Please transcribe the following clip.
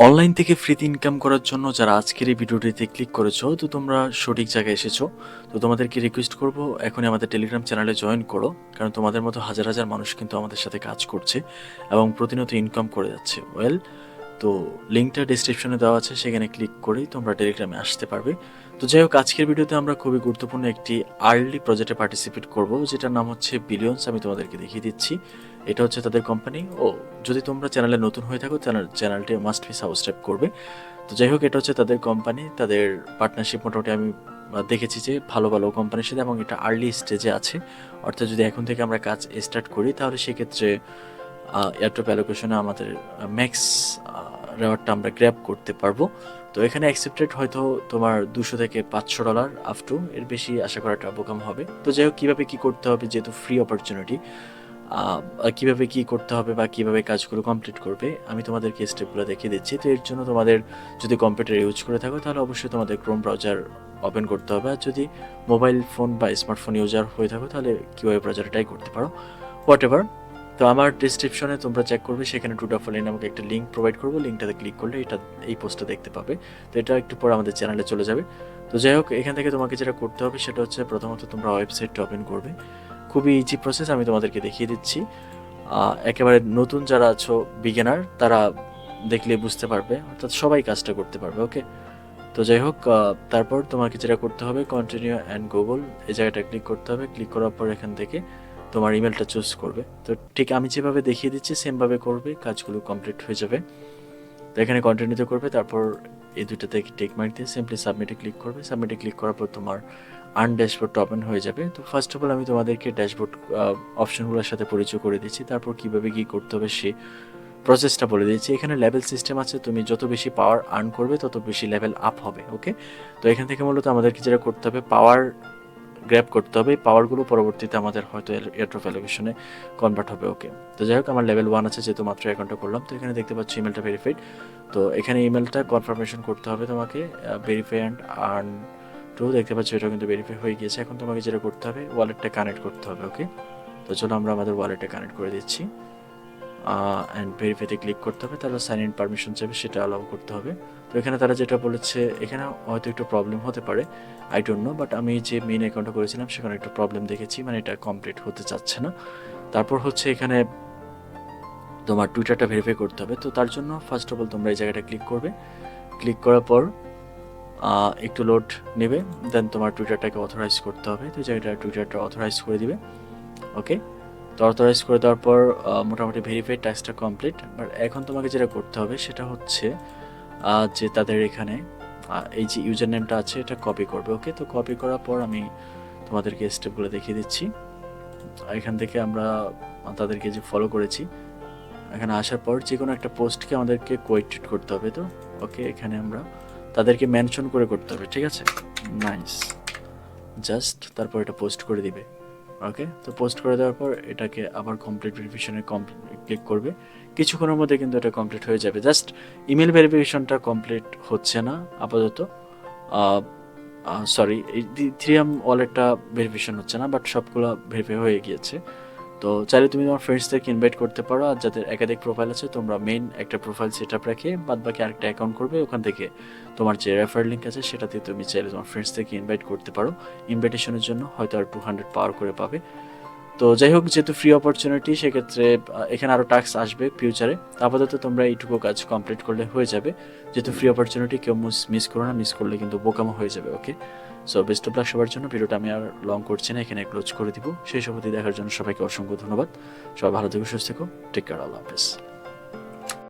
Online থেকে ফ্রিতে income করার জন্য যারা আজকের এই ভিডিওটিতে ক্লিক করেছো, তো তোমরা সঠিক জায়গায় এসেছো। তো তোমাদেরকে রিকোয়েস্ট করব, এখনই আমাদের টেলিগ্রাম চ্যানেলে জয়েন করো, কারণ তোমাদের মতো হাজার হাজার মানুষ কিন্তু আমাদের সাথে কাজ করছে এবং প্রতিনিয়ত ইনকাম করে যাচ্ছে। তো লিঙ্কটা ডিসক্রিপশনে দেওয়া আছে, সেখানে ক্লিক করেই তোমরা টেলিগ্রামে আসতে পারবে। তো যাই হোক, আজকের ভিডিওতে আমরা খুবই গুরুত্বপূর্ণ একটি আর্লি প্রজেক্টে পার্টিসিপেট করব, যেটার নাম হচ্ছে বিলিয়ন্স। আমি তোমাদেরকে দেখিয়ে দিচ্ছি, এটা হচ্ছে তাদের কোম্পানি। যদি তোমরা চ্যানেলে নতুন হয়ে থাকো, চ্যানেলটি মাস্ট বি সাবস্ক্রাইব করবে। তো যাই হোক, এটা হচ্ছে তাদের কোম্পানি, তাদের পার্টনারশিপ মোটামুটি আমি দেখেছি যে ভালো ভালো কোম্পানির সাথে, এবং এটা আর্লি স্টেজে আছে। অর্থাৎ যদি এখন থেকে আমরা কাজ স্টার্ট করি, তাহলে সেক্ষেত্রে এয়ারড্রপ অ্যালোকেশনে আমাদের ম্যাক্স রেওয়ার্ডটা আমরা গ্র্যাব করতে পারবো। তো এখানে অ্যাকসেপ্টেড হয়তো তোমার $200 থেকে $500 আপ টু, এর বেশি আশা করাটা বোকাম হবে। তো যাই হোক, কীভাবে কী করতে হবে, যেহেতু ফ্রি অপরচুনিটি, কীভাবে কী করতে হবে বা কীভাবে কাজগুলো কমপ্লিট করবে, আমি তোমাদেরকে স্টেপগুলো দেখিয়ে দিচ্ছি। তো এর জন্য তোমাদের যদি কম্পিউটার ইউজ করে থাকো, তাহলে অবশ্যই তোমাদের ক্রোম ব্রাউজার ওপেন করতে হবে। আর যদি মোবাইল ফোন বা স্মার্টফোন ইউজার হয়ে থাকো, তাহলে কিউআই ব্রাউজারটাই করতে পারো, হোয়াট এভার। তো আমার ডিসক্রিপশনে তোমরা চেক করবে, সেখানে টুডাফলিন আমাকে একটা লিঙ্ক প্রোভাইড করবো। লিঙ্কটাতে ক্লিক করলে এই পোস্টটা দেখতে পাবে। তো এটা একটু পরে আমাদের চ্যানেলে চলে যাবে। তো যাই হোক, এখান থেকে তোমাকে যেটা করতে হবে সেটা হচ্ছে, প্রথমত তোমরা ওয়েবসাইটটা ওপেন করবে। খুবই ইজি প্রসেস, আমি তোমাদেরকে দেখিয়ে দিচ্ছি। একেবারে নতুন যারা আছো, বিগিনার, তারা দেখলে বুঝতে পারবে, অর্থাৎ সবাই কাজটা করতে পারবে। ওকে, তো যাই হোক, তারপর তোমাকে যেটা করতে হবে, কন্টিনিউ অ্যান্ড গুগল, এই জায়গাটা ক্লিক করতে হবে। ক্লিক করার পর এখান থেকে তোমার ইমেলটা চুজ করবে। তো ঠিক আমি যেভাবে দেখিয়ে দিচ্ছি সেমভাবে করবে, কাজগুলো কমপ্লিট হয়ে যাবে। তো এখানে কন্টিনিউতে করবে, তারপর এই দুইটাতে টিক মার্ক দিয়ে সিম্পলি সাবমিটে ক্লিক করবে। সাবমিটে ক্লিক করার পর তোমার আর্ন ড্যাশবোর্ডটা ওপেন হয়ে যাবে। তো ফার্স্ট অফ অল আমি তোমাদেরকে ড্যাশবোর্ড অপশনগুলোর সাথে পরিচয় করে দিচ্ছি, তারপর কীভাবে কী করতে হবে সেই প্রসেসটা বলে দিচ্ছি। এখানে লেভেল সিস্টেম আছে, তুমি যত বেশি পাওয়ার আর্ন করবে তত বেশি লেভেল আপ হবে। ওকে, তো এখান থেকে মূলত আমাদেরকে যেটা করতে হবে, পাওয়ার গ্র্যাব করতে হবে। পাওয়ারগুলো পরবর্তীতে আমাদের হয়তো এয়ারড্রপ অ্যালোকেশনে কনভার্ট হবে। ওকে, তো যাই হোক, আমার লেভেল 1 আছে, যেহেতু মাত্র অ্যাকাউন্টটা করলাম। তো এখানে দেখতে পাচ্ছি ইমেলটা ভেরিফাইড। তো এখানে ইমেলটা কনফার্মেশন করতে হবে তোমাকে, ভেরিফাই অ্যান্ড আর্ন টু, দেখতে পাচ্ছি এটা কিন্তু ভেরিফাই হয়ে গিয়েছে। এখন তোমাকে যেটা করতে হবে, ওয়ালেটটা কানেক্ট করতে হবে। ওকে, তো চলো আমরা আমাদের ওয়ালেটটা কানেক্ট করে দিচ্ছি, অ্যান্ড ভেরিফাইতে ক্লিক করতে হবে। তাহলে সাইন ইন পারমিশন চাইবে, সেটা অ্যালাউ করতে হবে। তো এখানে তারা যেটা বলেছে, এখানে হয়তো একটু প্রবলেম হতে পারে, আই ডোন্ট নো, বাট আমি যে মেইন অ্যাকাউন্টটা করেছিলাম সেখানে একটু প্রবলেম দেখেছি, মানে এটা কমপ্লিট হতে চাচ্ছে না। তারপর হচ্ছে এখানে তোমার টুইটারটা ভেরিফাই করতে হবে। তো তার জন্য ফার্স্ট অফ অল তোমরা এই জায়গাটা ক্লিক করবে। ক্লিক করার পর একটু লোড নেবে, দেন তোমার টুইটারটাকে অথরাইজ করতে হবে। তো এই জায়গাটা টুইটারটা অথরাইজ করে দিবে। ওকে, তো অথরাইজ করে দেওয়ার পর মোটামুটি ভেরিফাইড টাস্কটা কমপ্লিট। বাট এখন তোমাকে যেটা করতে হবে সেটা হচ্ছে যে তাদের এখানে এই যে ইউজার নেমটা আছে, এটা কপি করবে। ওকে, তো কপি করার পর আমি তোমাদেরকে স্টেপগুলো দেখিয়ে দিচ্ছি। এখান থেকে আমরা তাদেরকে যে ফলো করেছি, এখানে আসার পর যে কোনো একটা পোস্টকে আমাদেরকে কোয়েট করতে হবে। তো ওকে, এখানে আমরা তাদেরকে মেনশন করে করতে হবে, ঠিক আছে, নাইস, জাস্ট তারপর এটা পোস্ট করে দিবে। ওকে, তো পোস্ট করে দেওয়ার পর এটাকে আবার কমপ্লিট ভেরিফিকেশনে ক্লিক করবে। কিছুক্ষণের মধ্যে কিন্তু এটা কমপ্লিট হয়ে যাবে। জাস্ট ইমেল ভেরিফিকেশনটা কমপ্লিট হচ্ছে না আপাতত, সরি, এই ইথেরিয়াম ওয়ালেটটা ভেরিফিকেশন হচ্ছে না, বাট সবগুলো ভেরিফাই হয়ে গিয়েছে। তো চাইলে তুমি তোমার ফ্রেন্ডসদেরকে ইনভাইট করতে পারো, আর যাদের একাধিক প্রোফাইল আছে, তোমরা মেইন একটা প্রোফাইল সেট আপ রেখে বাদ বাকি আরেকটা অ্যাকাউন্ট করবে। ওখান থেকে তোমার যে রেফার লিঙ্ক আছে সেটাতে তুমি চাইলে তোমার ফ্রেন্ডসদেরকে ইনভাইট করতে পারো। ইনভাইটেশনের জন্য হয়তো আর 200 পাওয়ার করে পাবে। তো যাই হোক, যেহেতু ফ্রি অপরচুনিটি, সেক্ষেত্রে এখানে আরও টাস্ক আসবে ফিউচারে। আপাতত তোমরা এইটুকু কাজ কমপ্লিট করলে হয়ে যাবে। যেহেতু ফ্রি অপরচুনিটি, কেউ মিস করো না, মিস করলে কিন্তু বোকামো হয়ে যাবে। ওকে, সো বেস্ট অফ লাক সবার জন্য। ভিডিওটা আমি আর লং করছি না, এখানে ক্লোজ করে দিব। সেই সব দেখার জন্য সবাইকে অসংখ্য ধন্যবাদ। সবাই ভালো থেকো, সুস্থ থেকো, টেক কেয়ার, আল্লাহ হাফেজ।